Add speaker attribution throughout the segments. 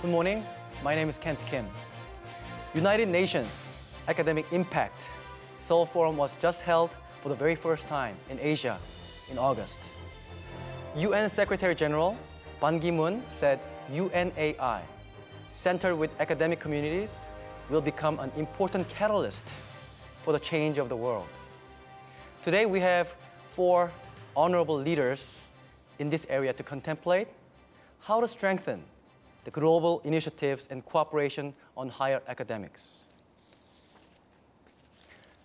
Speaker 1: Good morning. My name is Kent Kim. United Nations Academic Impact Seoul Forum was just held for the very first time in Asia in August. UN Secretary General Ban Ki-moon said UNAI, centered with academic communities, will become an important catalyst for the change of the world. Today we have 4 honorable leaders in this area to contemplate how to strengthen the global initiatives and cooperation on higher academics.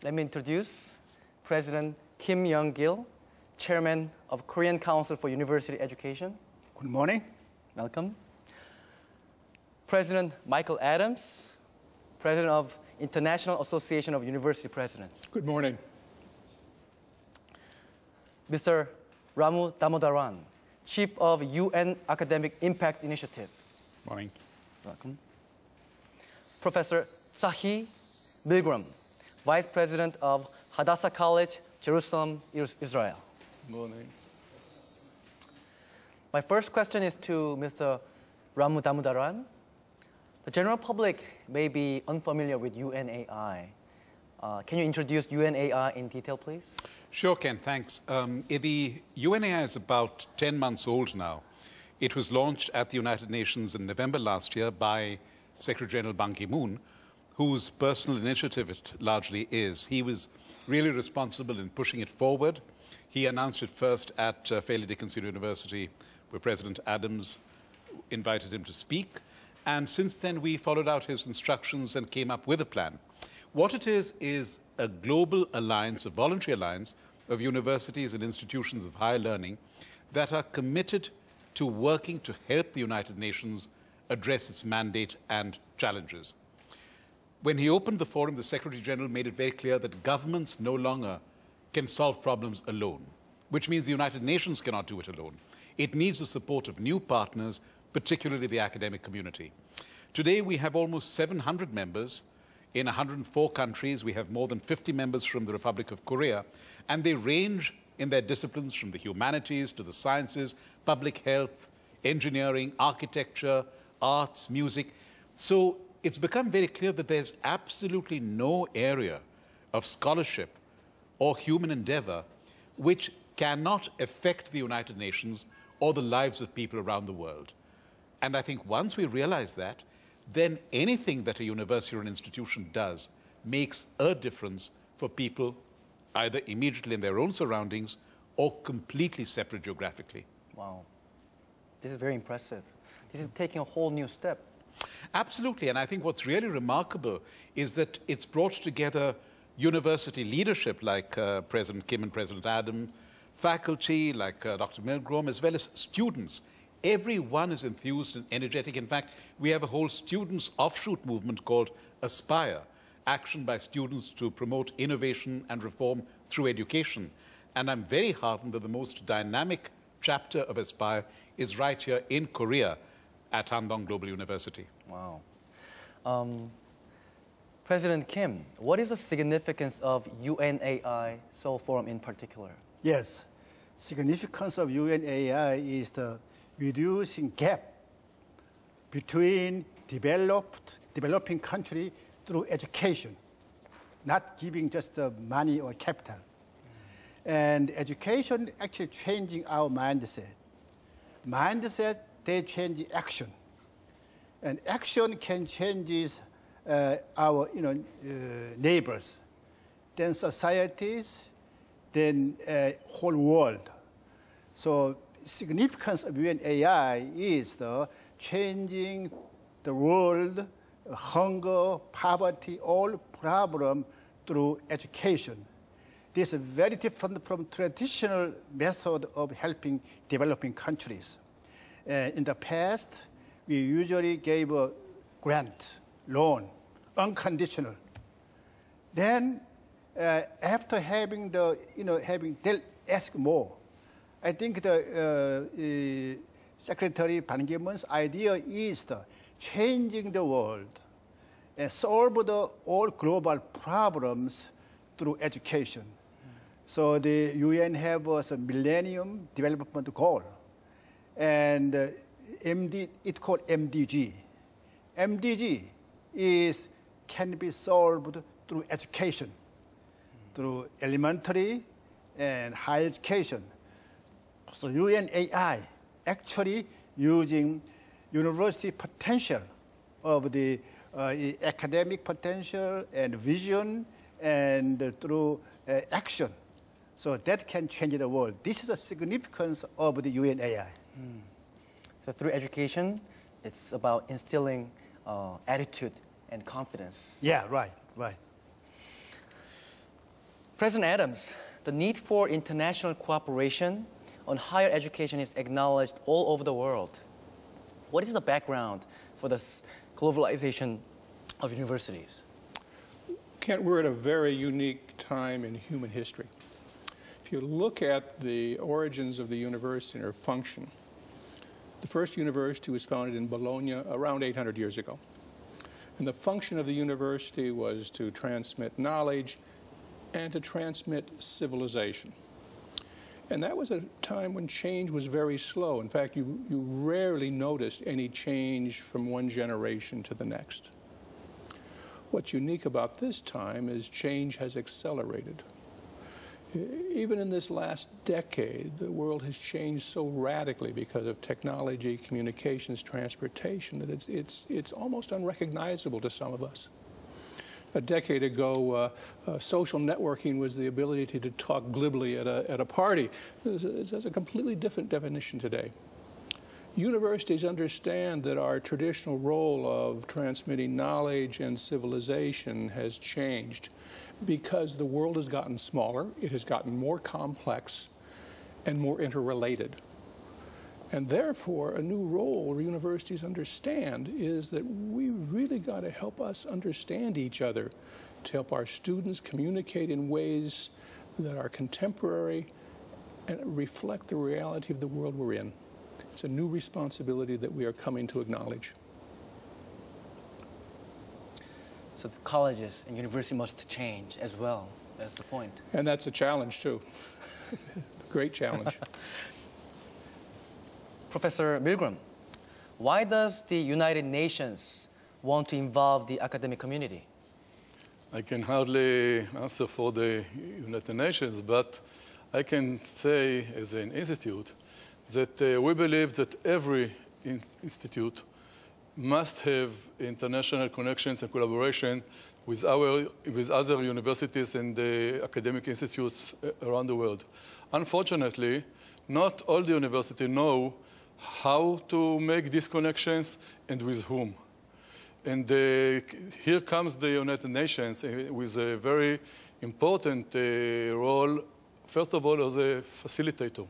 Speaker 1: Let me introduce President Kim Young-gil, Chairman of Korean Council for University Education.
Speaker 2: Good morning.
Speaker 1: Welcome. President Michael Adams, President of International Association of University Presidents.
Speaker 3: Good morning.
Speaker 1: Mr. Ramu Damodaran, Chief of UN Academic Impact Initiative.
Speaker 3: Morning.
Speaker 1: Welcome. Professor Tsahi Milgram, Vice President of Hadassah College, Jerusalem, Israel.
Speaker 3: Morning.
Speaker 1: My first question is to Mr. Ramu Damodaran. The general public may be unfamiliar with UNAI. Can you introduce UNAI in detail, please?
Speaker 3: Sure, Ken, thanks. The UNAI is about 10 months old now. It was launched at the United Nations in November last year by Secretary General Ban Ki-moon, whose personal initiative it largely is. He was really responsible in pushing it forward. He announced it first at Fairleigh Dickinson University, where President Adams invited him to speak. And since then, we followed out his instructions and came up with a plan. What it is a global alliance, a voluntary alliance of universities and institutions of higher learning that are committed to working to help the United Nations address its mandate and challenges. When he opened the forum, the Secretary General made it very clear that governments no longer can solve problems alone, which means the United Nations cannot do it alone. It needs the support of new partners, particularly the academic community. Today, we have almost 700 members in 104 countries. We have more than 50 members from the Republic of Korea, and they range in their disciplines from the humanities to the sciences, public health, engineering, architecture, arts, music. So it's become very clear that there's absolutely no area of scholarship or human endeavor which cannot affect the United Nations or the lives of people around the world. And I think once we realize that, then anything that a university or an institution does makes a difference for people either immediately in their own surroundings or completely separate geographically.
Speaker 1: Wow. This is very impressive. This is taking a whole new step.
Speaker 3: Absolutely, and I think what's really remarkable is that it's brought together university leadership like President Kim and President Adams, faculty like Dr. Milgram, as well as students. Everyone is enthused and energetic. In fact, we have a whole students' offshoot movement called Aspire, action by students to promote innovation and reform through education. And I'm very heartened that the most dynamic chapter of Aspire is right here in Korea at Handong Global University.
Speaker 1: Wow. President Kim, what is the significance of UNAI Seoul Forum in particular?
Speaker 2: Yes, significance of UNAI is the reducing gap between developing country through education, not giving just the money or capital. And education actually changing our mindset. Mindset, they change action. And action can change our neighbors, then societies, then whole world. So significance of UNAI is the changing the world, hunger, poverty, all problem through education. This is very different from traditional method of helping developing countries. In the past, we usually gave a grant, loan, unconditional. Then, after having they'll ask more. I think the Secretary Ban Ki-moon's idea is the changing the world and solve all global problems through education. So the UN have a Millennium Development Goal, and it's called MDG, MDG can be solved through education, through elementary and higher education. So UNAI actually using university potential of the academic potential and vision and through action. So that can change the world. This is the significance of the UNAI.
Speaker 1: So through education, it's about instilling attitude and confidence.
Speaker 2: Yeah, right.
Speaker 1: President Adams, the need for international cooperation on higher education is acknowledged all over the world. What is the background for this globalization of universities?
Speaker 4: Kent, we're at a very unique time in human history. If you look at the origins of the university and their function, the first university was founded in Bologna around 800 years ago. And the function of the university was to transmit knowledge and to transmit civilization. And that was a time when change was very slow. In fact, you rarely noticed any change from one generation to the next. What's unique about this time is change has accelerated. Even in this last decade, the world has changed so radically because of technology, communications, transportation, that it's almost unrecognizable to some of us. A decade ago, social networking was the ability to talk glibly at a party. It has a completely different definition today. Universities understand that our traditional role of transmitting knowledge and civilization has changed because the world has gotten smaller, it has gotten more complex and more interrelated. And therefore, a new role universities understand is that we really got to help us understand each other, to help our students communicate in ways that are contemporary and reflect the reality of the world we're in. It's a new responsibility that we are coming to acknowledge.
Speaker 1: So the colleges and universities must change as well. That's the point.
Speaker 4: And that's a challenge, too. Great challenge.
Speaker 1: Professor Milgram, why does the United Nations want to involve the academic community?
Speaker 5: I can hardly answer for the United Nations, but I can say as an institute that we believe that every institute must have international connections and collaboration with other universities and academic institutes around the world. Unfortunately, not all the universities know how to make these connections and with whom. And here comes the United Nations with a very important role, first of all, as a facilitator.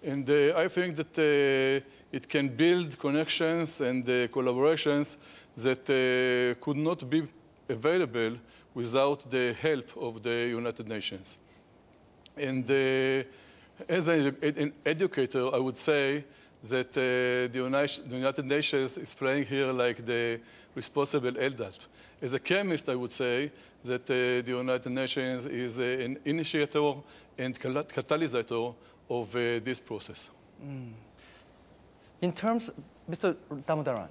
Speaker 5: And I think that it can build connections and collaborations that could not be available without the help of the United Nations. And as an educator, I would say that the United Nations is playing here like the responsible adult. As a chemist, I would say that the United Nations is an initiator and catalysator of this process.
Speaker 1: In terms, Mr. Damodaran,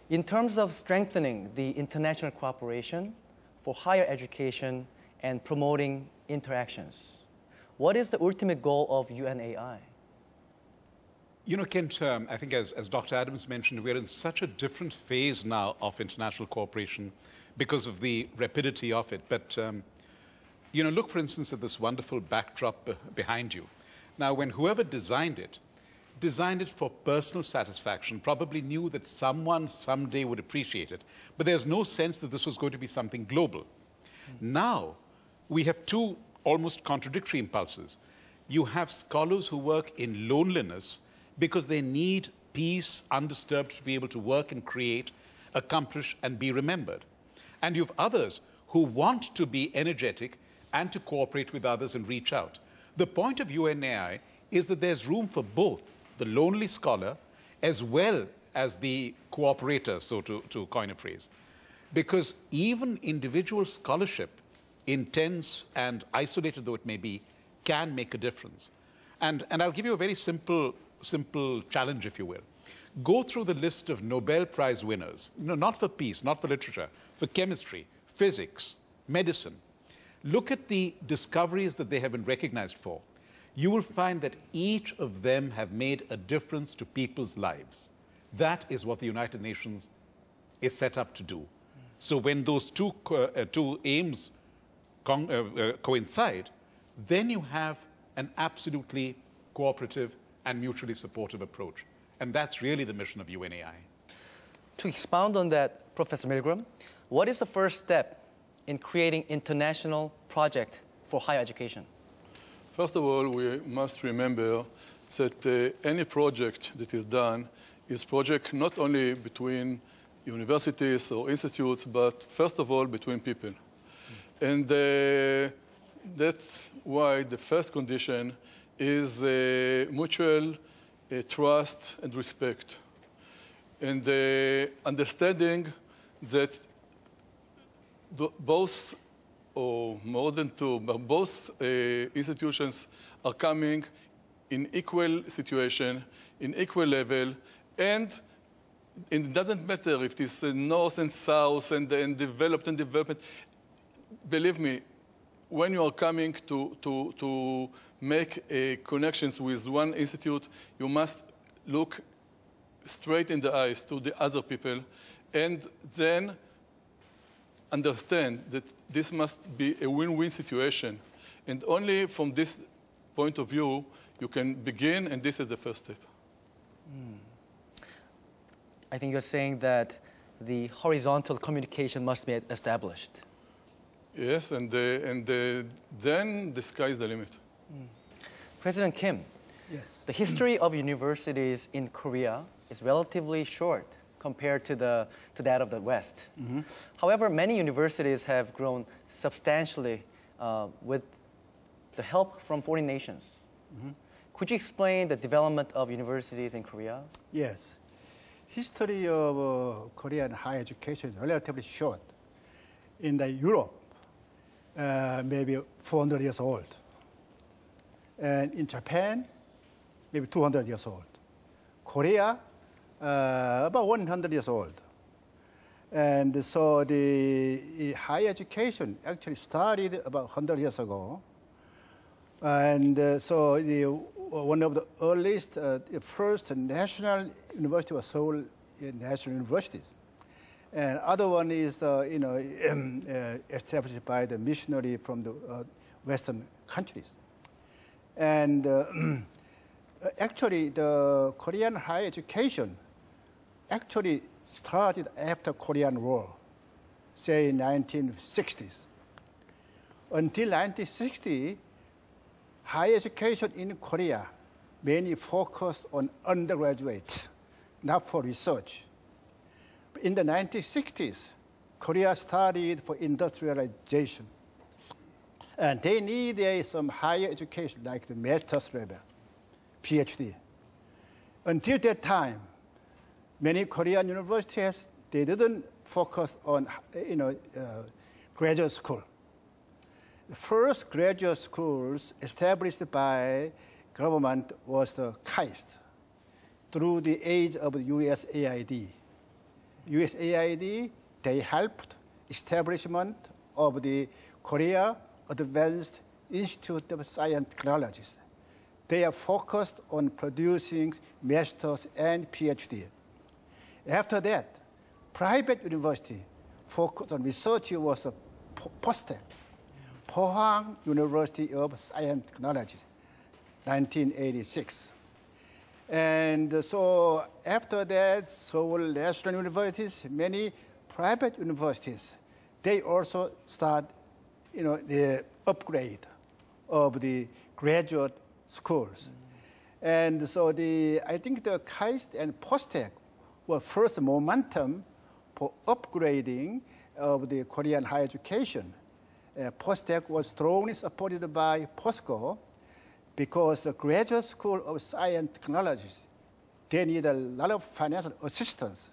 Speaker 1: in terms of strengthening the international cooperation for higher education and promoting interactions, what is the ultimate goal of UNAI?
Speaker 3: You know, Kent, I think as Dr. Adams mentioned, we're in such a different phase now of international cooperation because of the rapidity of it. But, you know, look, for instance, at this wonderful backdrop behind you. Now, when whoever designed it for personal satisfaction, probably knew that someone someday would appreciate it. But there's no sense that this was going to be something global. Now, we have two almost contradictory impulses. You have scholars who work in loneliness because they need peace, undisturbed, to be able to work and create, accomplish, and be remembered. And you have others who want to be energetic and to cooperate with others and reach out. The point of UNAI is that there's room for both the lonely scholar as well as the cooperator, so to coin a phrase. Because even individual scholarship, intense and isolated though it may be, can make a difference. And I'll give you a very simple challenge, if you will. Go through the list of Nobel Prize winners, no, not for peace, not for literature, for chemistry, physics, medicine. Look at the discoveries that they have been recognized for. You will find that each of them have made a difference to people's lives. That is what the United Nations is set up to do. So when those two aims coincide, then you have an absolutely cooperative and mutually supportive approach. And that's really the mission of UNAI.
Speaker 1: To expound on that, Professor Milgram, what is the first step in creating international project for higher education?
Speaker 5: First of all, we must remember that any project that is done is project not only between universities or institutes, but first of all between people. And that's why the first condition is mutual trust and respect. And understanding that both, or more than two, but both institutions are coming in equal situation, in equal level, and it doesn't matter if it is north and south and developed and development. Believe me, when you are coming to make connections with one institute, you must look straight in the eyes to the other people and then understand that this must be a win-win situation. And only from this point of view, you can begin, and this is the first step.
Speaker 1: I think you're saying that the horizontal communication must be established.
Speaker 5: Yes, and then the sky is the limit.
Speaker 1: President Kim,
Speaker 2: Yes.
Speaker 1: the history of universities in Korea is relatively short compared to that of the West. However, many universities have grown substantially with the help from foreign nations. Could you explain the development of universities in Korea?
Speaker 2: Yes. History of Korean higher education is relatively short. In Europe, maybe 400 years old. And in Japan, maybe 200 years old. Korea, about 100 years old. And so the higher education actually started about 100 years ago. And so one of the earliest, first national university was Seoul National University. And other one is established by the missionary from the Western countries. And actually, the Korean higher education actually started after Korean War, say 1960s. Until 1960, higher education in Korea mainly focused on undergraduate, not for research. In the 1960s, Korea started for industrialization. And they need some higher education, like the master's level, PhD. Until that time, many Korean universities, they didn't focus on graduate school. The first graduate schools established by government was the KAIST through the aid of the USAID. USAID, they helped establishment of the Korea Advanced Institute of Science and Technologies. They are focused on producing masters and PhD. After that, private university focused on research was a POSTECH, Pohang University of Science and Technologies, 1986. And so after that, Seoul National Universities, many private universities, they also start, the upgrade of the graduate schools. And so I think the KAIST and POSTECH were first momentum for upgrading of the Korean higher education. POSTECH was strongly supported by POSCO, because the graduate school of science and technologies, they need a lot of financial assistance.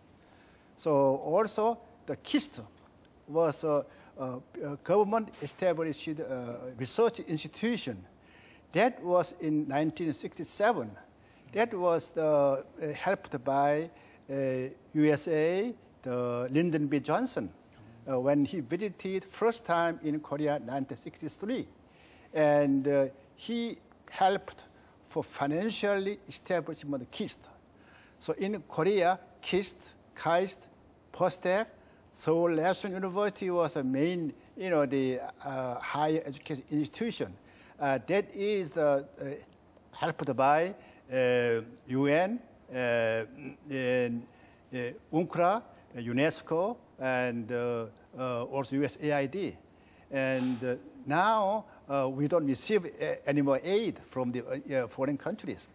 Speaker 2: So also the KIST was a government-established research institution. That was in 1967. That was helped by USA, the Lyndon B. Johnson, when he visited first time in Korea in 1963. And he helped for financially establishment of KIST. So in Korea, KIST, KAIST, POSTEC, Seoul National University was a main, the higher education institution. That is helped by UN, and UNCRA, UNESCO, and also USAID. And now we don't receive any more aid from the foreign countries.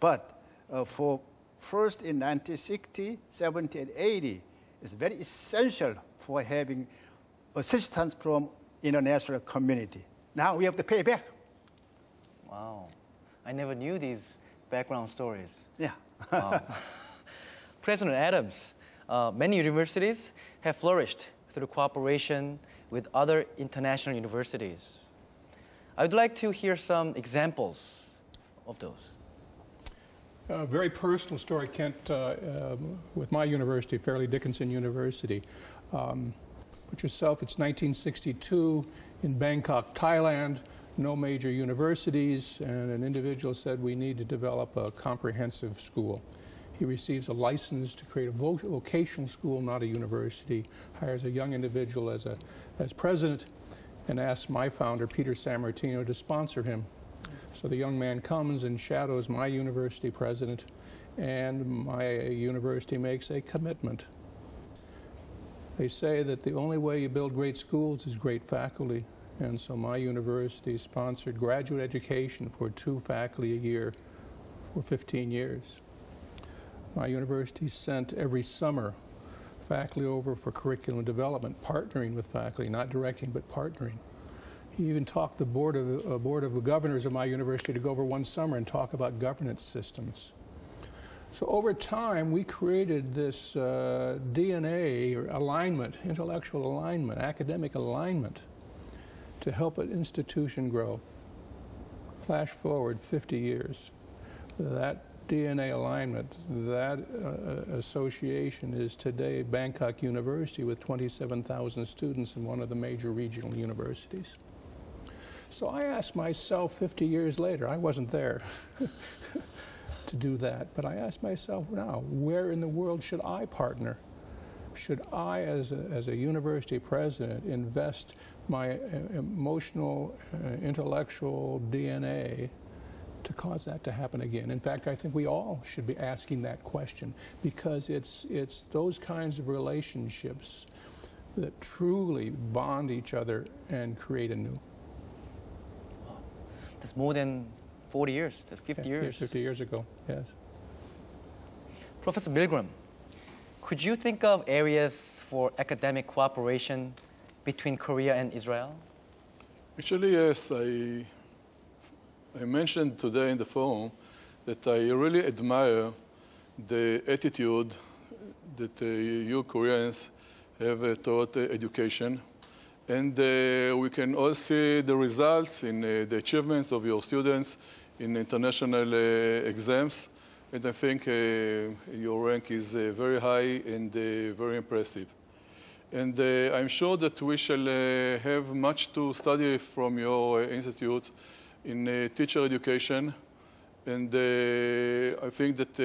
Speaker 2: But for first in 1960, 70, and 80, it's very essential for having assistance from international community. Now we have to pay back.
Speaker 1: Wow. I never knew these background stories.
Speaker 2: Yeah.
Speaker 1: Wow. President Adams, many universities have flourished through cooperation with other international universities. I would like to hear some examples of those.
Speaker 4: A very personal story, Kent, with my university, Fairleigh Dickinson University. Put yourself, it's 1962 in Bangkok, Thailand, no major universities, and an individual said we need to develop a comprehensive school. He receives a license to create a vocational school, not a university, hires a young individual as president, and asks my founder, Peter Sammartino, to sponsor him. So the young man comes and shadows my university president, and my university makes a commitment. They say that the only way you build great schools is great faculty, and so my university sponsored graduate education for 2 faculty a year for 15 years. My university sent every summer faculty over for curriculum development, partnering with faculty, not directing, but partnering. He even talked the board of governors of my university to go over one summer and talk about governance systems. So over time, we created this DNA or alignment, intellectual alignment, academic alignment to help an institution grow. Flash forward 50 years. That DNA alignment, that association is today Bangkok University with 27,000 students in one of the major regional universities. So I asked myself 50 years later, I wasn't there to do that, but I asked myself now, where in the world should I partner? Should I, as a university president, invest my emotional, intellectual DNA to cause that to happen again? In fact, I think we all should be asking that question, because it's those kinds of relationships that truly bond each other and create anew.
Speaker 1: That's more than 40 years, that's 50 years.
Speaker 4: 50 years ago, yes.
Speaker 1: Professor Milgram, could you think of areas for academic cooperation between Korea and Israel?
Speaker 5: Actually, yes. I mentioned today in the forum that I really admire the attitude that you Koreans have toward education. And we can all see the results in the achievements of your students in international exams. And I think your rank is very high and very impressive. And I'm sure that we shall have much to study from your institute in teacher education. And I think that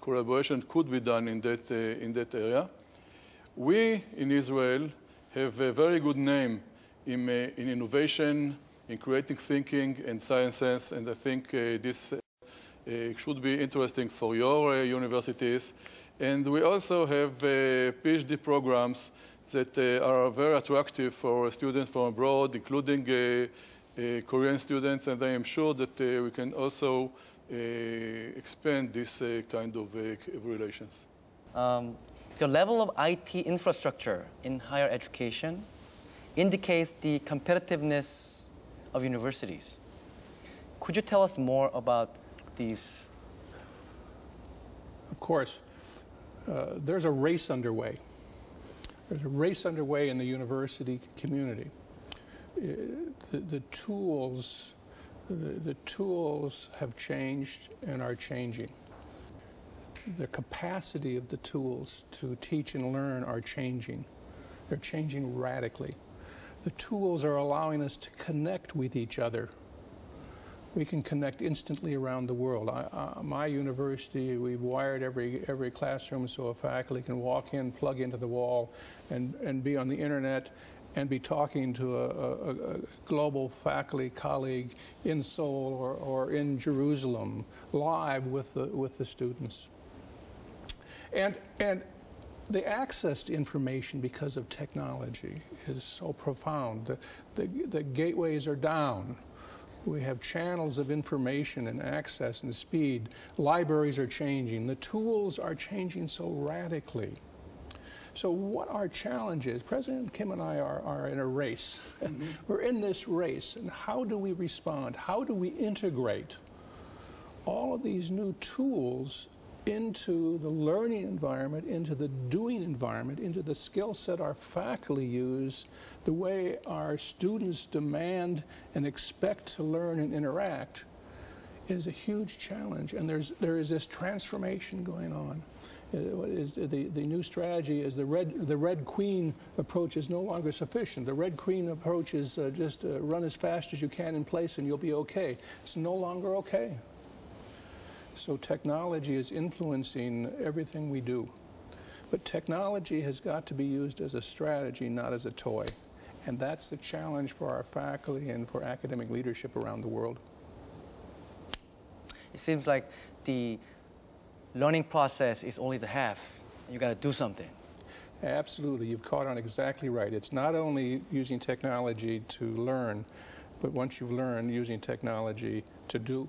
Speaker 5: collaboration could be done in that area. We in Israel have a very good name in innovation, in creative thinking and sciences, and I think this should be interesting for your universities. And we also have PhD programs that are very attractive for students from abroad, including Korean students, and I am sure that we can also expand this kind of relations.
Speaker 1: The level of IT infrastructure in higher education indicates the competitiveness of universities. Could you tell us more about these?
Speaker 4: Of course. There's a race underway. There's a race underway in the university community. The tools The tools have changed and are changing. The capacity of the tools to teach and learn are changing. They're changing radically. The tools are allowing us to connect with each other. We can connect instantly around the world. My university, we've wired every classroom so a faculty can walk in, plug into the wall, and be on the internet and be talking to a global faculty colleague in Seoul or in Jerusalem, live with the students. And the access to information because of technology is so profound. The gateways are down. We have channels of information and access and speed. Libraries are changing. The tools are changing so radically. So what our challenge is, President Kim and I are in a race. Mm-hmm. We're in this race, and how do we respond? How do we integrate all of these new tools into the learning environment, into the doing environment, into the skill set our faculty use, the way our students demand and expect to learn and interact, is a huge challenge. And there is this transformation going on. The new strategy is the Red Queen approach is no longer sufficient. The Red Queen approach is just run as fast as you can in place and you'll be okay. It's no longer okay. So technology is influencing everything we do. But technology has got to be used as a strategy, not as a toy. And that's the challenge for our faculty and for academic leadership around the world.
Speaker 1: It seems like the learning process is only the half. You got to do something.
Speaker 4: Absolutely. You've caught on exactly right. It's not only using technology to learn, but once you've learned, using technology to do.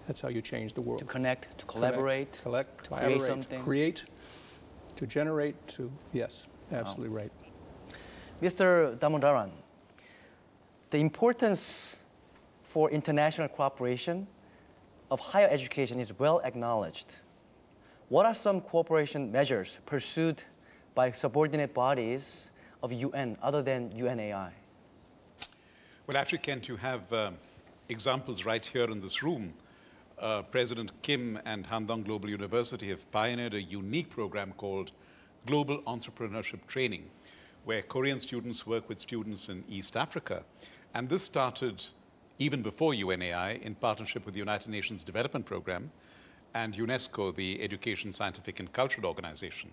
Speaker 4: That's how you change the world.
Speaker 1: To connect, to collaborate,
Speaker 4: to
Speaker 1: create something.
Speaker 4: Create, to generate, to, yes, absolutely right.
Speaker 1: Mr. Damodaran, the importance for international cooperation of higher education is well acknowledged. What are some cooperation measures pursued by subordinate bodies of UN other than UNAI?
Speaker 3: Well, actually, Kent, you have examples right here in this room. President Kim and Handong Global University have pioneered a unique program called Global Entrepreneurship Training, where Korean students work with students in East Africa. And this started even before UNAI in partnership with the United Nations Development Program and UNESCO, the Education, Scientific and Cultural Organization.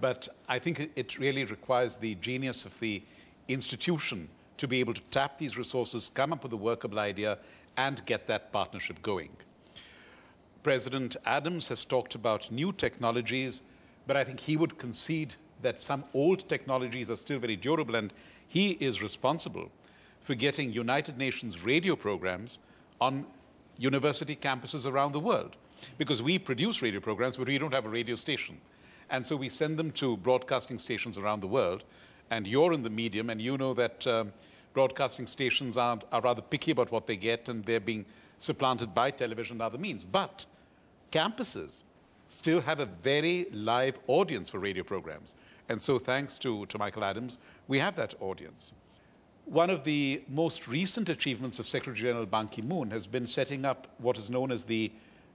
Speaker 3: But I think it really requires the genius of the institution to be able to tap these resources, come up with a workable idea, and get that partnership going. President Adams has talked about new technologies, but I think he would concede that some old technologies are still very durable, and he is responsible for getting United Nations radio programs on university campuses around the world. Because we produce radio programs, but we don't have a radio station. And so we send them to broadcasting stations around the world, and you're in the medium, and you know that broadcasting stations are rather picky about what they get, and they're being supplanted by television and other means. But campuses still have a very live audience for radio programs. And so thanks to Michael Adams, we have that audience. One of the most recent achievements of Secretary General Ban Ki-moon has been setting up what is known as the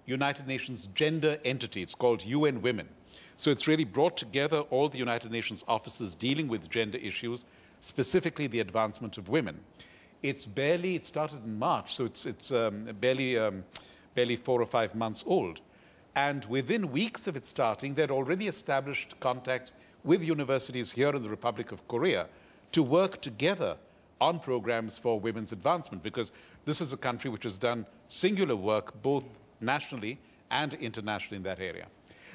Speaker 3: United Nations Gender Entity. It's called UN Women. So it's really brought together all the United Nations offices dealing with gender issues, specifically the advancement of women. It started in March, so it's barely 4 or 5 months old. And within weeks of it starting, they'd already established contacts with universities here in the Republic of Korea to work together on programs for women's advancement, because this is a country which has done singular work both nationally and internationally in that area.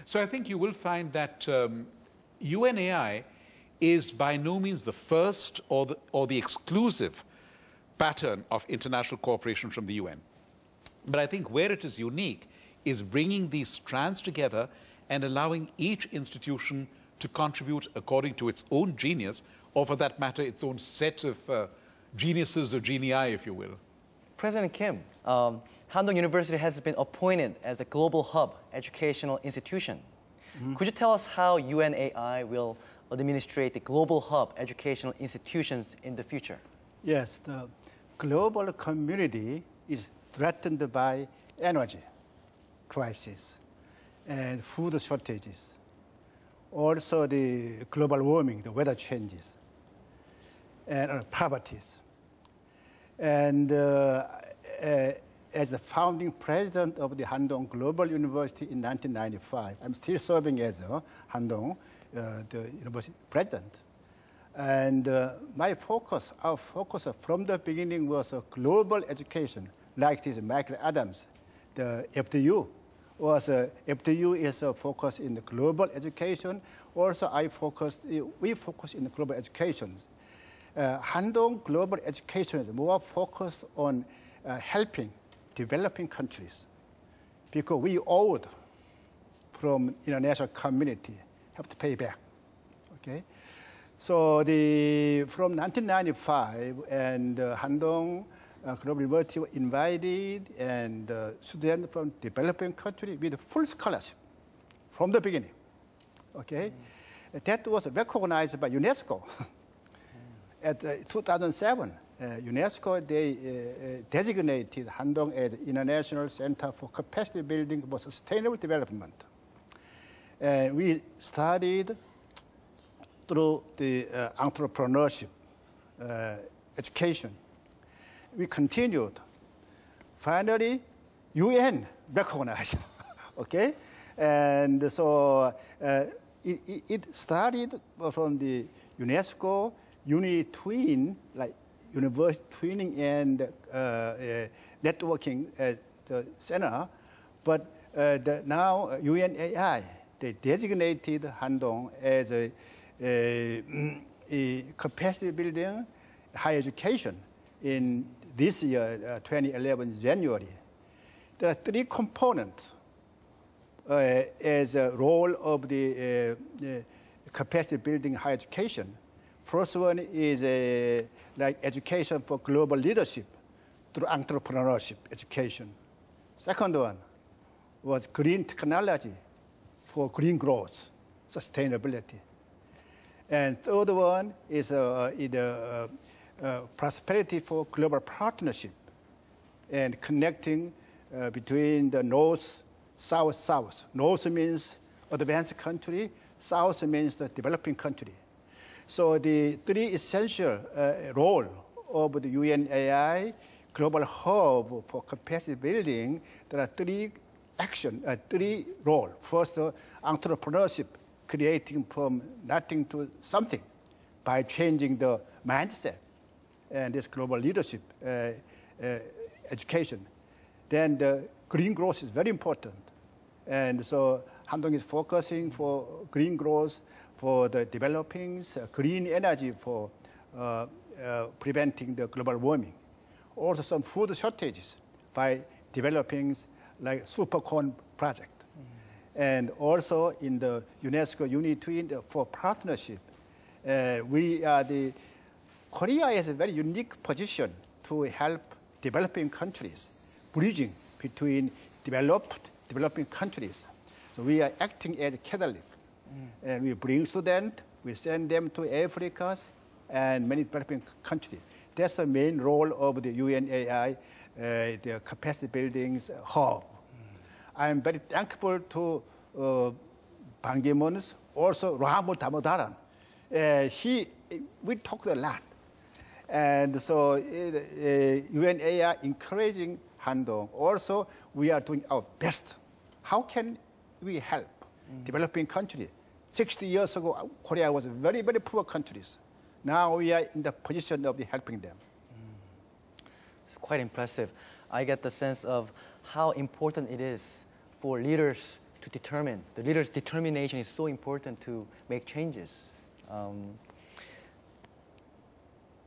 Speaker 3: So I think you will find that UNAI is by no means the first or the exclusive pattern of international cooperation from the UN. But I think where it is unique is bringing these strands together and allowing each institution to contribute according to its own genius, or for that matter, its own set of geniuses or genii, if you will.
Speaker 1: President Kim, Handong University has been appointed as a global hub educational institution. Mm-hmm. Could you tell us how UNAI will administrate the global hub educational institutions in the future?
Speaker 2: Yes, global community is threatened by energy crisis and food shortages. Also the global warming, the weather changes, and poverties. And as the founding president of the Handong Global University in 1995, I'm still serving as a Handong, the university president. And our focus from the beginning was global education, like this Michael Adams, the FDU. FDU is focused in the global education. Also, we focus in the global education. Handong Global Education is more focused on helping developing countries, because we owed from international community, have to pay back, okay? So from 1995, and Handong Global University invited and students from developing countries with full scholarship from the beginning, okay? That was recognized by UNESCO. At 2007, UNESCO, they designated Handong as International Center for Capacity Building for Sustainable Development. We started through the entrepreneurship, education. We continued. Finally, UN recognized, okay? And so it started from the UNESCO uni-twin, like university twinning and networking at the center, but now UNAI, they designated Handong as a capacity building higher education in this year, 2011 January. There are three components as a role of the capacity building higher education. First one is like education for global leadership through entrepreneurship education. Second one was green technology for green growth, sustainability. And third one is prosperity for global partnership and connecting between the North, South, South. North means advanced country, South means the developing country. So the three essential role of the UNAI Global Hub for Capacity Building, there are three roles. First, entrepreneurship, creating from nothing to something by changing the mindset, and this global leadership education. Then the green growth is very important. And so Handong is focusing for green growth, for the developing green energy for preventing the global warming. Also some food shortages by developing like supercorn project. And also in the UNESCO Uni-Twin for partnership, Korea has a very unique position to help developing countries, bridging between developing countries. So we are acting as a catalyst. And we bring students, we send them to Africa and many developing countries. That's the main role of the UNAI, the capacity buildings hub. I'm very thankful to Ban Ki-moon, also Rahul Damodaran. We talked a lot. And so UNAI encouraging Handong. Also, we are doing our best. How can we help developing countries? 60 years ago, Korea was a very, very poor country. Now we are in the position of helping them.
Speaker 1: It's quite impressive. I get the sense of how important it is for leaders to determine. The leader's determination is so important to make changes.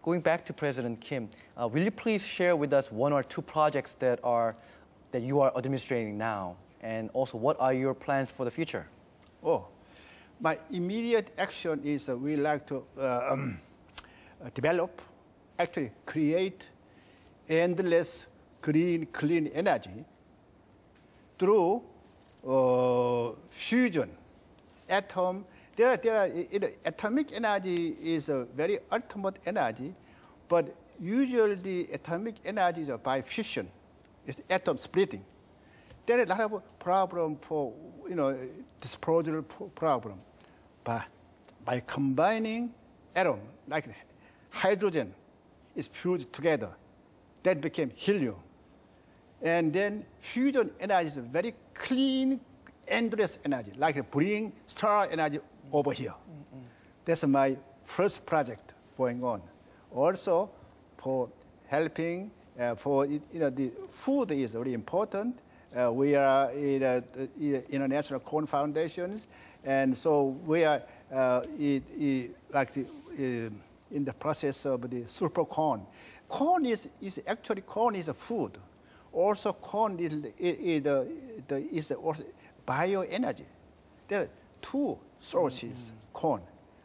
Speaker 1: Going back to President Kim, will you please share with us one or two projects that you are administrating now? And also, what are your plans for the future?
Speaker 2: My immediate action is we like to develop, actually create endless green, clean energy through fusion, atom. Atomic energy is a very ultimate energy, but usually the atomic energy is by fission. It's atom splitting. There are a lot of problem for, disposal problem. But by combining atom, like hydrogen is fused together, that became helium. And then fusion energy is a very clean, endless energy, like bringing star energy over here. That's my first project going on. Also, for helping, the food is very important. We are in the International Corn Foundations, and so we are in the process of the super corn. Corn is a food. Also, corn is also bioenergy. There are two sources, corn.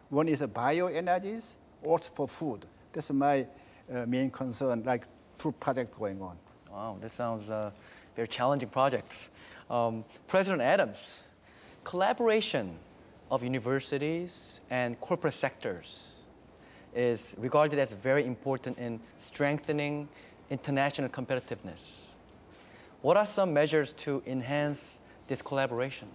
Speaker 2: One is bioenergies, also for food. That's my main concern, like two projects going on.
Speaker 1: Wow, that sounds very challenging projects. President Adams, collaboration of universities and corporate sectors is regarded as very important in strengthening international competitiveness. What are some measures to enhance this collaboration?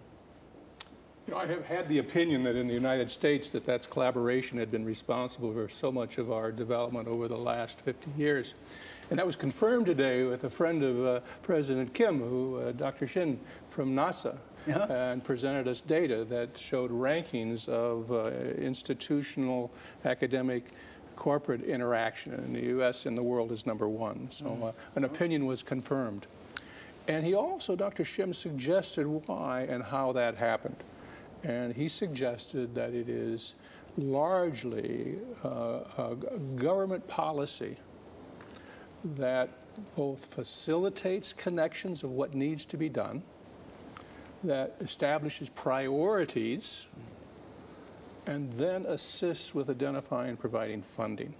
Speaker 4: I have had the opinion that in the United States that's collaboration had been responsible for so much of our development over the last 50 years. And that was confirmed today with a friend of President Kim, Dr. Shin from NASA, and presented us data that showed rankings of institutional, academic, corporate interaction. In the U.S. and the world is #1. So an opinion was confirmed. And he also, Dr. Shim, suggested why and how that happened. And he suggested that it is largely a government policy that both facilitates connections of what needs to be done, that establishes priorities, and then assists with identifying and providing funding.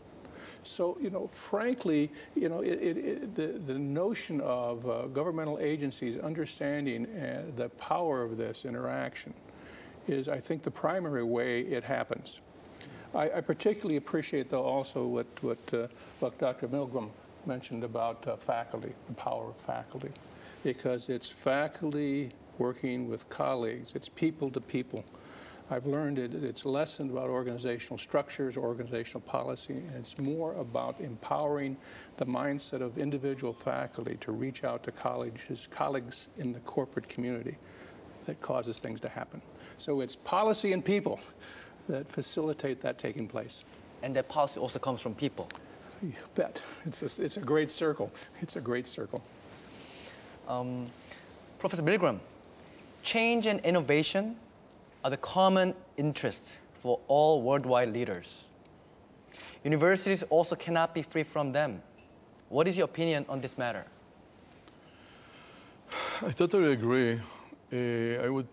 Speaker 4: So, frankly, the notion of governmental agencies understanding the power of this interaction is, I think, the primary way it happens. I particularly appreciate, though, also what Dr. Milgram mentioned about faculty, the power of faculty, because it's faculty working with colleagues. It's people to people. I've learned it's less about organizational structures, organizational policy, and it's more about empowering the mindset of individual faculty to reach out to colleagues in the corporate community that causes things to happen. So it's policy and people that facilitate that taking place.
Speaker 1: And that policy also comes from people.
Speaker 4: You bet. It's a great circle. It's a great circle.
Speaker 1: Professor Milgram, change and innovation are the common interests for all worldwide leaders. Universities also cannot be free from them. What is your opinion on this matter?
Speaker 5: I totally agree. I would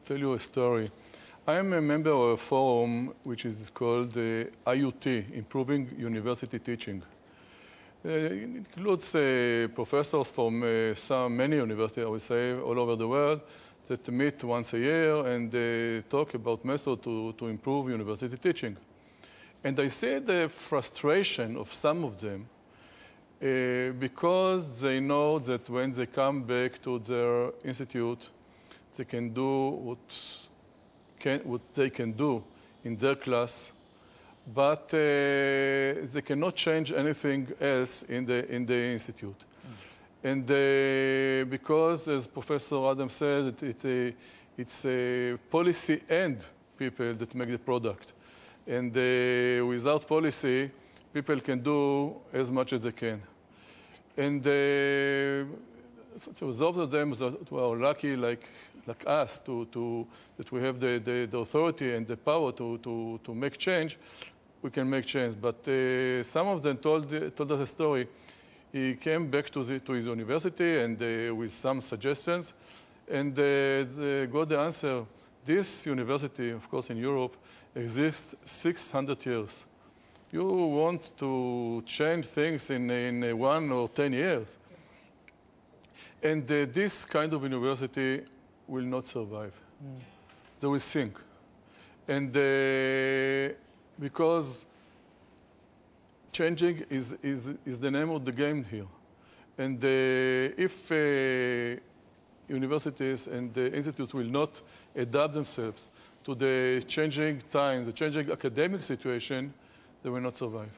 Speaker 5: tell you a story. I am a member of a forum which is called IUT, Improving University Teaching. It includes professors from many universities, I would say, all over the world, that meet once a year and talk about methods to improve university teaching. And I see the frustration of some of them because they know that when they come back to their institute, they can do what they can do in their class, but they cannot change anything else in the institute. And because, as Professor Adams said, it's a policy and people that make the product. And without policy, people can do as much as they can. And so those of them who are lucky, like us, that we have the authority and the power to make change, we can make change. But some of them told us a story. He came back to his university and with some suggestions, and got the answer. This university, of course, in Europe, exists 600 years. You want to change things in 1 or 10 years. And this kind of university will not survive. They will sink. And because changing is the name of the game here. And if universities and institutes will not adapt themselves to the changing times, the changing academic situation, they will not survive.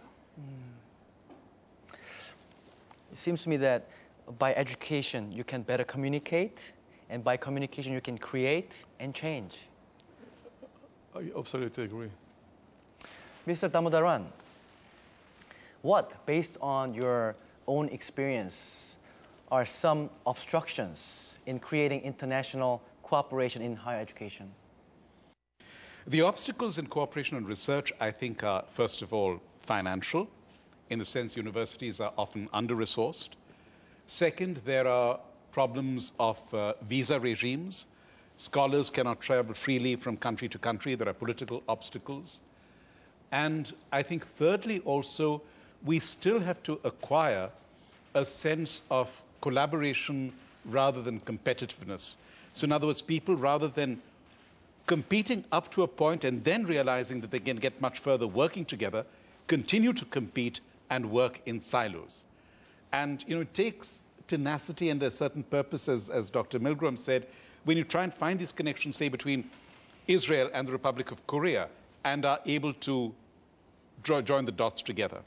Speaker 1: It seems to me that by education, you can better communicate, and by communication, you can create and change.
Speaker 5: I absolutely agree.
Speaker 1: Mr. Damodaran, what, based on your own experience, are some obstructions in creating international cooperation in higher education?
Speaker 3: The obstacles in cooperation and research, I think, are, first of all, financial, in the sense universities are often under-resourced. Second, there are problems of visa regimes. Scholars cannot travel freely from country to country. There are political obstacles. And I think, thirdly, also, we still have to acquire a sense of collaboration rather than competitiveness. So in other words, people, rather than competing up to a point and then realizing that they can get much further working together, continue to compete and work in silos. And it takes tenacity and a certain purpose, as Dr. Milgram said, when you try and find these connections, say, between Israel and the Republic of Korea, and are able to join the dots together.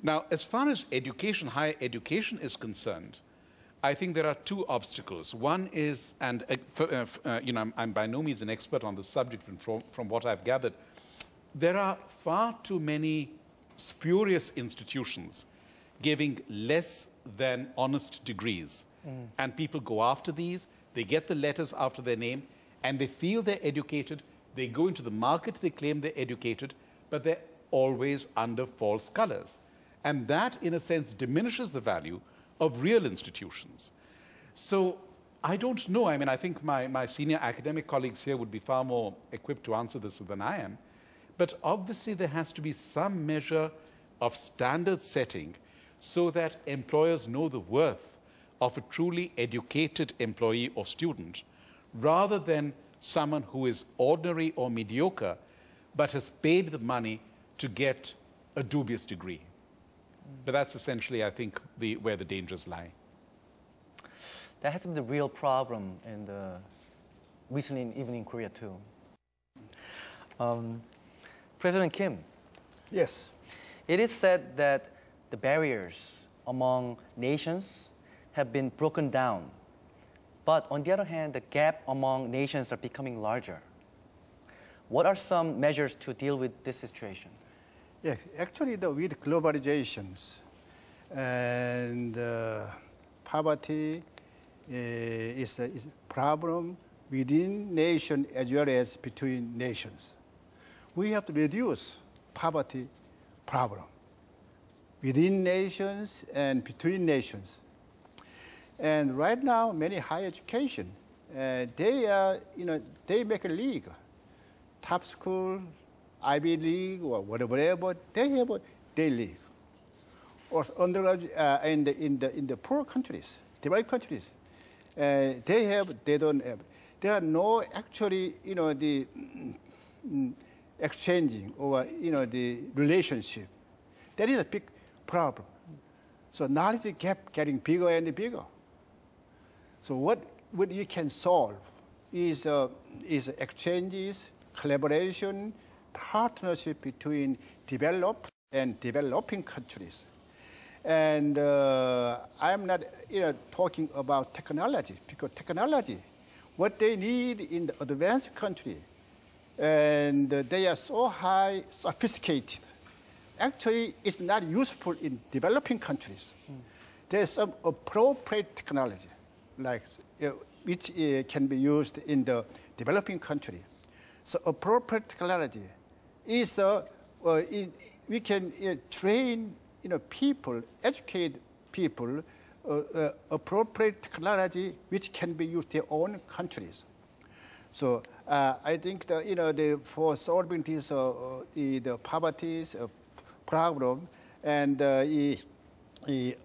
Speaker 3: Now, as far as education, higher education is concerned, I think there are two obstacles. One is, and I'm by no means an expert on the subject, and from what I've gathered, there are far too many spurious institutions giving less than honest degrees. And people go after these, they get the letters after their name, and they feel they're educated, they go into the market, they claim they're educated, but they're always under false colors. And that, in a sense, diminishes the value of real institutions. So I don't know. I mean, I think my senior academic colleagues here would be far more equipped to answer this than I am. But obviously, there has to be some measure of standard setting so that employers know the worth of a truly educated employee or student, rather than someone who is ordinary or mediocre, but has paid the money to get a dubious degree. But that's essentially, I think, where the dangers lie.
Speaker 1: That has been the real problem recently, even in Korea too. President Kim.
Speaker 2: Yes.
Speaker 1: It is said that the barriers among nations have been broken down. But on the other hand, the gap among nations are becoming larger. What are some measures to deal with this situation?
Speaker 2: Yes, actually, with globalizations and poverty is a problem within nations as well as between nations. We have to reduce poverty problem within nations and between nations. And right now, many higher education, they make a league, top school, Ivy League, or whatever, they have their league. Or undergraduate in the poor countries, developed countries, they don't have. There are no actually, the exchanging or the relationship. That is a big problem. So knowledge gap getting bigger and bigger. So what you can solve is exchanges, collaboration, partnership between developed and developing countries. And I'm not talking about technology, because technology, what they need in the advanced country, and they are so high, sophisticated. Actually, it's not useful in developing countries. There's some appropriate technology, like which can be used in the developing country. So appropriate technology is we can train people, educate people, appropriate technology which can be used in their own countries. So I think for solving this the poverty problem and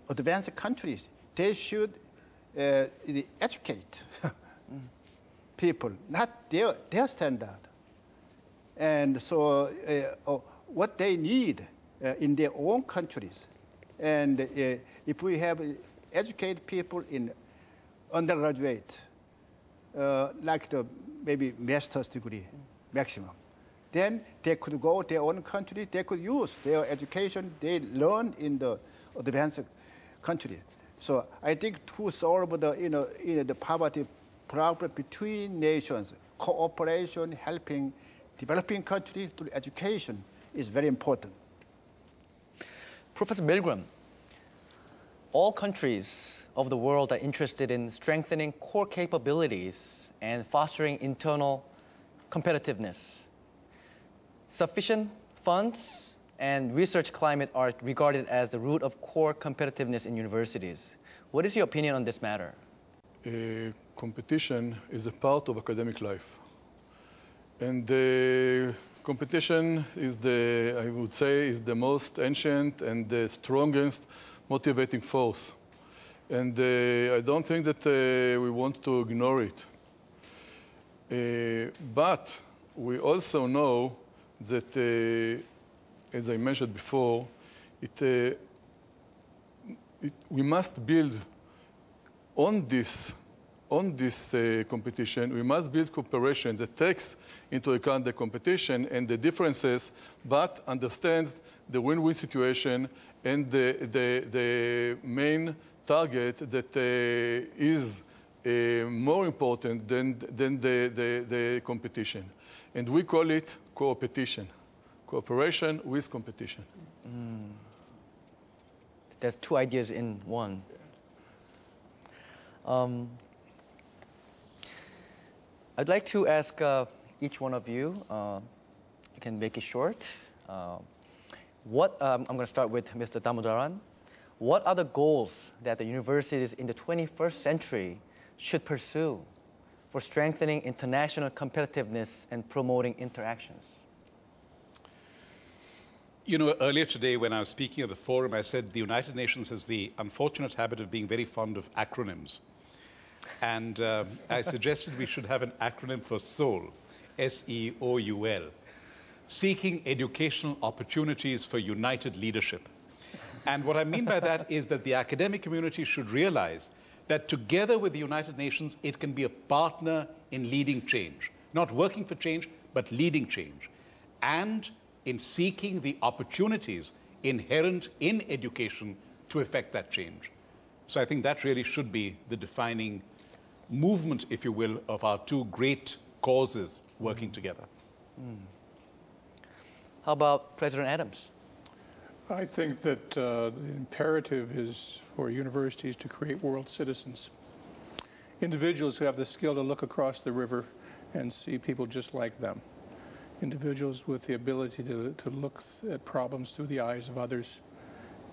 Speaker 2: advanced countries, they should educate people, not their standard. And so what they need in their own countries. And if we have educated people in undergraduate, like the maybe master's degree maximum, then they could go their own country, they could use their education they learned in the advanced country. So I think to solve the, the poverty problem between nations, cooperation, helping developing countries through education is very important.
Speaker 1: Professor Milgram, all countries of the world are interested in strengthening core capabilities and fostering internal competitiveness. Sufficient funds and research climate are regarded as the root of core competitiveness in universities. What is your opinion on this matter?
Speaker 5: Competition is a part of academic life. And competition is I would say, is the most ancient and the strongest motivating force. And I don't think that we want to ignore it. But we also know that, as I mentioned before, we must build on this competition, we must build cooperation that takes into account the competition and the differences, but understands the win-win situation and the main target that is more important than the competition. And we call it co-opetition, cooperation with competition.
Speaker 1: There's two ideas in one. I'd like to ask each one of you, you can make it short. I'm going to start with Mr. Damodaran. What are the goals that the universities in the 21st century should pursue for strengthening international competitiveness and promoting interactions?
Speaker 3: You know, earlier today when I was speaking at the forum, I said the United Nations has the unfortunate habit of being very fond of acronyms. And I suggested we should have an acronym for SEOUL, S-E-O-U-L, Seeking Educational Opportunities for United Leadership. And what I mean by that is that the academic community should realize that together with the United Nations, it can be a partner in leading change. Not working for change, but leading change. And in seeking the opportunities inherent in education to effect that change. So I think that really should be the defining movement, if you will, of our two great causes working together.
Speaker 1: How about President Adams?
Speaker 4: I think that the imperative is for universities to create world citizens. Individuals who have the skill to look across the river and see people just like them. Individuals with the ability to look at problems through the eyes of others.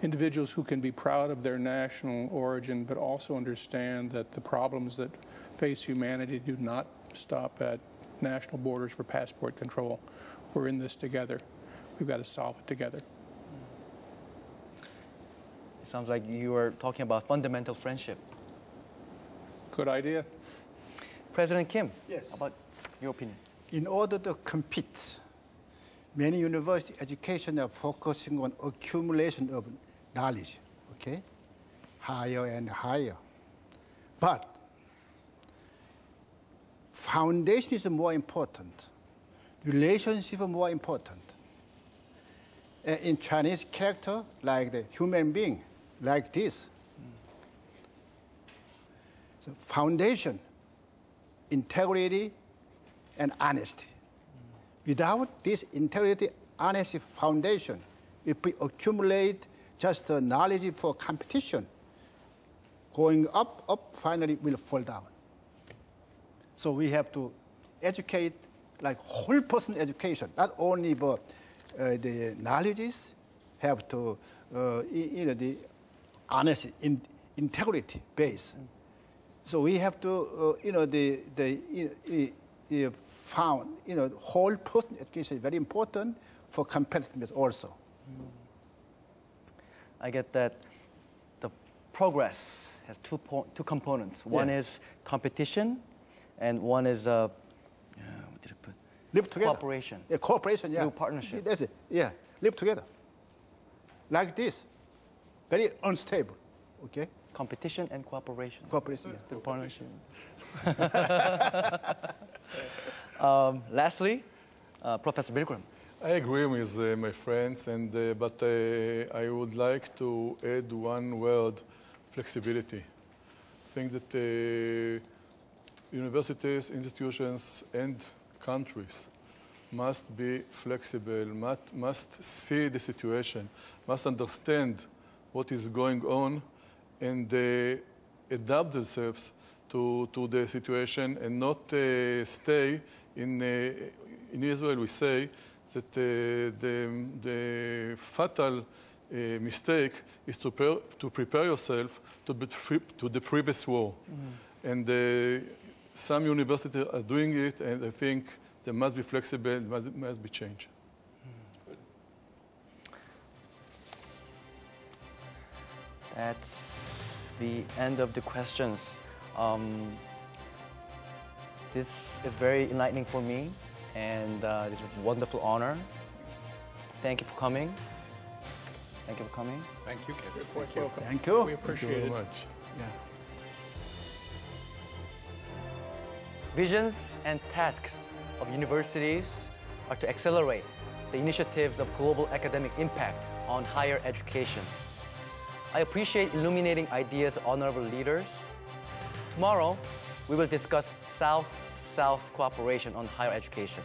Speaker 4: Individuals who can be proud of their national origin, but also understand that the problems that face humanity do not stop at national borders for passport control. We're in this together. We've got to solve it together.
Speaker 1: It sounds like you are talking about fundamental friendship.
Speaker 4: Good idea.
Speaker 1: President Kim,
Speaker 2: Yes.
Speaker 1: how about your opinion?
Speaker 2: In order to compete, many university education are focusing on accumulation of knowledge, okay? Higher and higher. But foundation is more important. Relationship is more important. In Chinese character, like the human being, like this. So foundation, integrity, and honesty. Without this integrity, honesty foundation, if we accumulate just knowledge for competition, going up, finally will fall down. So we have to educate, like whole person education, not only but the knowledges, have to, the honesty, integrity base. So we have to, found, whole person education is very important for competitiveness also.
Speaker 1: I get that the progress has two components. One is competition, and one is, what did I put?
Speaker 2: Live together.
Speaker 1: Cooperation.
Speaker 2: Yeah, cooperation, yeah.
Speaker 1: Through partnership.
Speaker 2: That's it, yeah. Live together. like this, very unstable, okay?
Speaker 1: Competition and cooperation.
Speaker 2: Cooperation.
Speaker 1: The partnership. Lastly, Professor Bilgram.
Speaker 5: I agree with my friends, but I would like to add one word, flexibility. I think that universities, institutions, and countries must be flexible, must see the situation, must understand what is going on, and adapt themselves to the situation and not stay in Israel. We say that the fatal mistake is to prepare yourself to the previous war. And some universities are doing it, and I think they must be flexible, must be changed.
Speaker 1: That's the end of the questions. This is very enlightening for me, and it's a wonderful honor. Thank you for coming. Thank you for coming.
Speaker 3: Thank you, Kevin.
Speaker 4: You're quite welcome.
Speaker 2: Thank you.
Speaker 4: We appreciate
Speaker 5: Thank you
Speaker 4: it.
Speaker 5: very much.
Speaker 2: Yeah.
Speaker 1: Visions and tasks of universities are to accelerate the initiatives of global academic impact on higher education. I appreciate illuminating ideas of honorable leaders. Tomorrow, we will discuss South-South cooperation on higher education.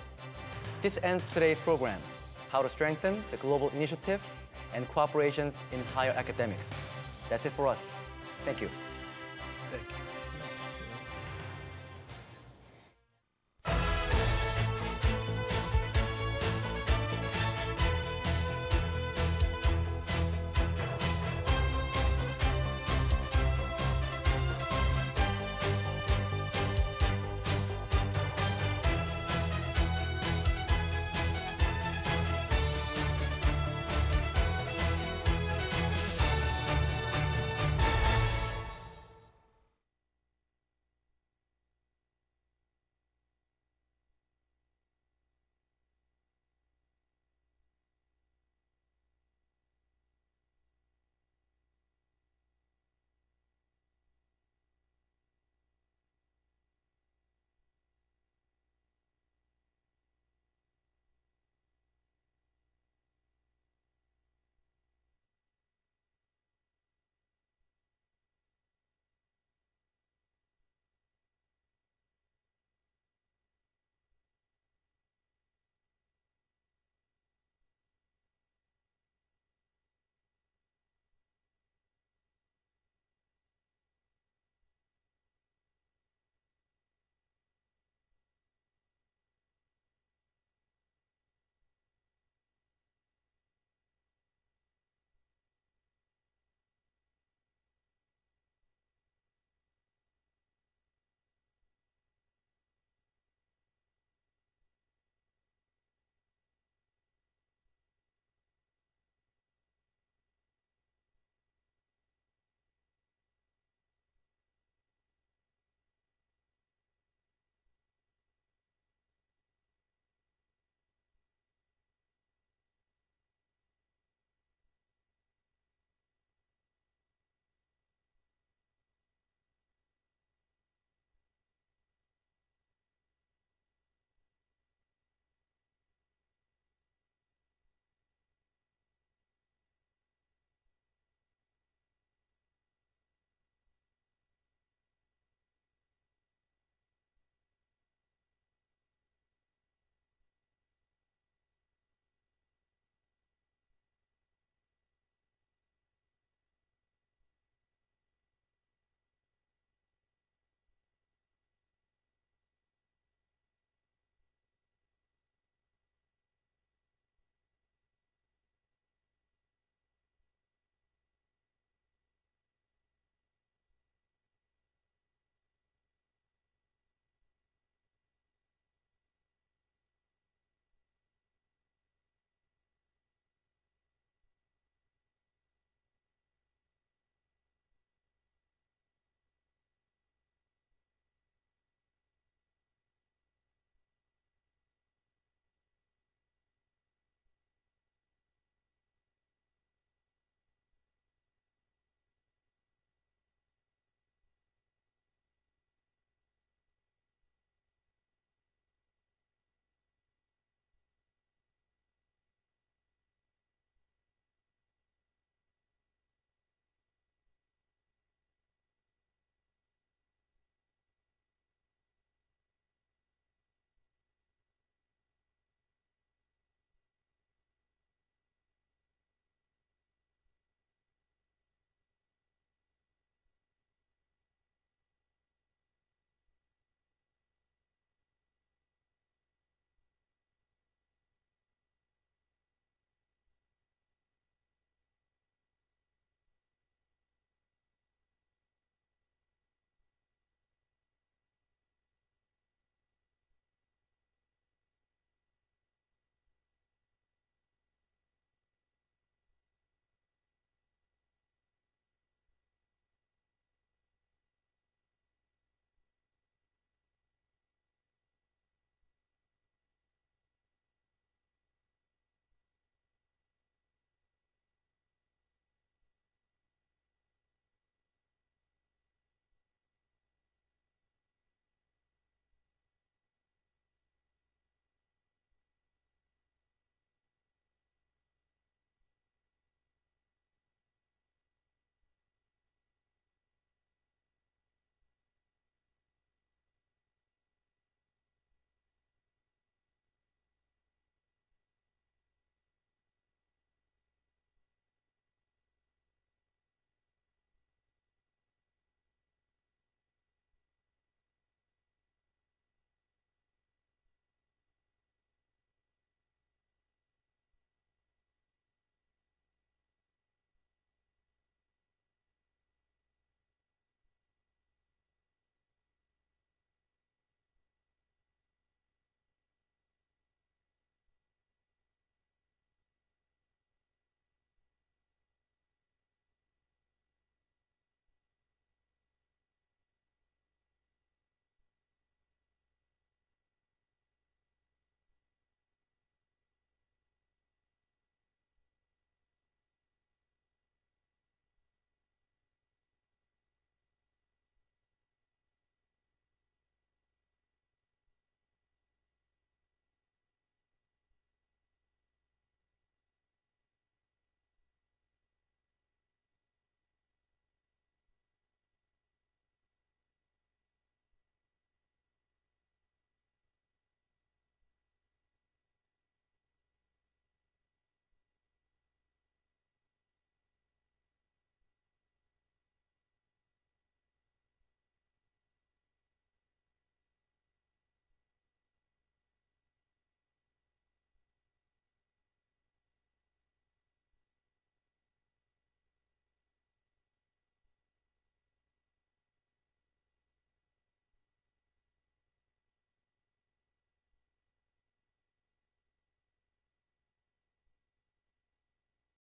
Speaker 1: This ends today's program, how to strengthen the global initiatives and cooperations in higher academics. That's it for us. Thank you.
Speaker 2: Thank you.